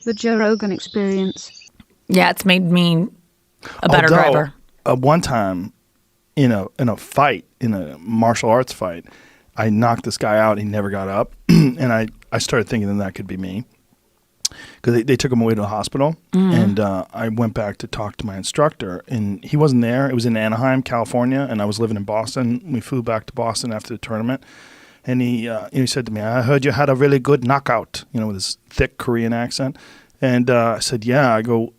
the Joe Rogan experience. Yeah, it's made me a better driver. One time, in a fight, in a martial arts fight, I knocked this guy out. He never got up, and I started thinking that could be me, because they took him away to the hospital, and I went back to talk to my instructor, and he wasn't there. It was in Anaheim, California, and I was living in Boston. We flew back to Boston after the tournament, and he said to me, "I heard you had a really good knockout," with his thick Korean accent, and I said, "Yeah." I go,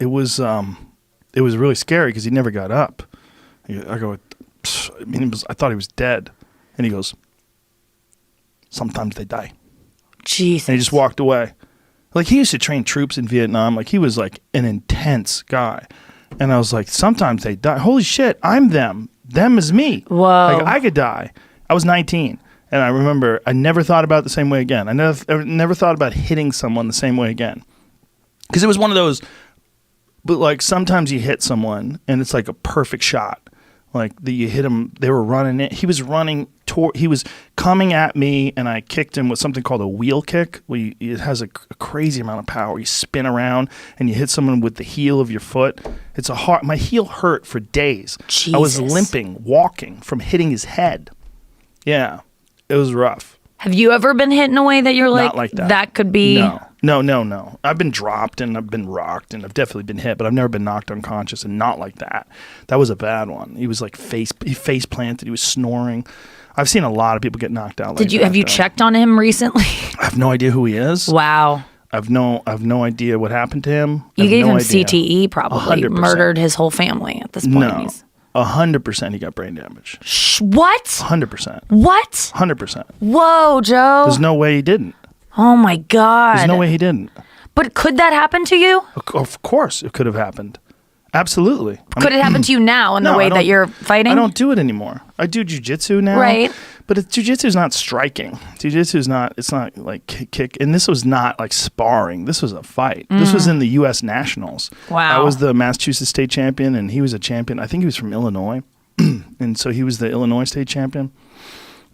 It was really scary because he never got up." I go, I thought he was dead, and he goes, "Sometimes they die." Jesus. And he just walked away. Like, he used to train troops in Vietnam. Like, he was like an intense guy. And I was like, sometimes they die. Holy shit, I'm them. Them is me. Whoa. Like, I could die. I was 19. And I remember I never thought about it the same way again. I never thought about hitting someone the same way again. Because it was one of those, but like sometimes you hit someone and it's like a perfect shot. Like, you hit him, they were running it. He was running he was coming at me, and I kicked him with something called a wheel kick. It has a crazy amount of power. You spin around and you hit someone with the heel of your foot. My heel hurt for days. Jesus. I was limping, walking from hitting his head. Yeah, it was rough. Have you ever been hit in a way that you're Not like that. That could be? No. I've been dropped and I've been rocked and I've definitely been hit, but I've never been knocked unconscious, and not like that. That was a bad one. He was like he face planted. He was snoring. I've seen a lot of people get knocked out. Have you checked on him recently? I have no idea who he is. Wow. I've no idea what happened to him. You gave him CTE, probably. 100%. Murdered his whole family at this point. No. 100% he got brain damage. What? 100%. What? 100%. Whoa, Joe. There's no way he didn't. Oh my God. There's no way he didn't. But could that happen to you? Of course it could have happened. Absolutely. Could it happen to you now in the way that you're fighting? I don't do it anymore. I do jiu-jitsu now. Right. But jiu-jitsu is not striking. Jiu-jitsu is not, it's not like kick. And this was not like sparring. This was a fight. This was in the U.S. Nationals. Wow. I was the Massachusetts state champion, and he was a champion. I think he was from Illinois. And so he was the Illinois state champion.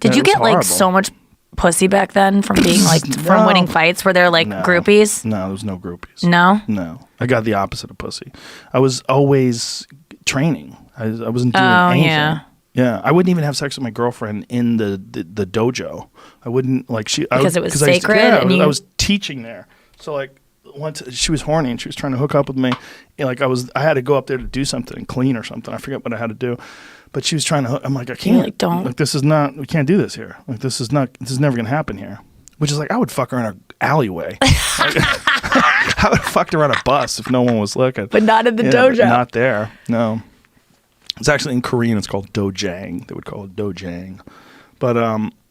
Did you get horrible. like so much pussy back then from being like from winning fights? Were there like groupies? No, there was no groupies. No? I got the opposite of pussy. I was always training. I wasn't doing anything. Yeah, I wouldn't even have sex with my girlfriend in the dojo. I wouldn't because it was sacred. I was teaching there. So like once she was horny and she was trying to hook up with me. Like I had to go up there to do something and clean or something. I forget what I had to do. But she was trying to hook. I'm like, I can't. Like, don't. Like, this is not. We can't do this here. Like, this is never gonna happen here. Which is like, I would fuck her in an alleyway. I would have fucked her on a bus if no one was looking. But not in the dojo. Not there. No. It's actually in Korean. It's called dojang. They would call it dojang. But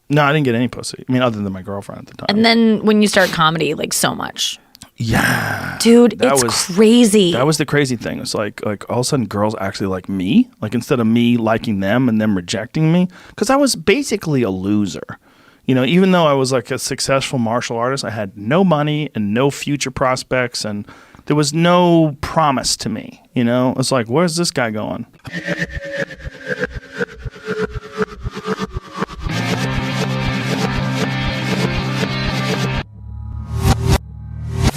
no, I didn't get any pussy. I mean, other than my girlfriend at the time. And then when you start comedy, like so much. Yeah. Dude, it's crazy. That was the crazy thing. It's like all of a sudden girls actually like me. Like, instead of me liking them and them rejecting me. Because I was basically a loser. Even though I was like a successful martial artist, I had no money and no future prospects, and there was no promise to me. It's like, where's this guy going?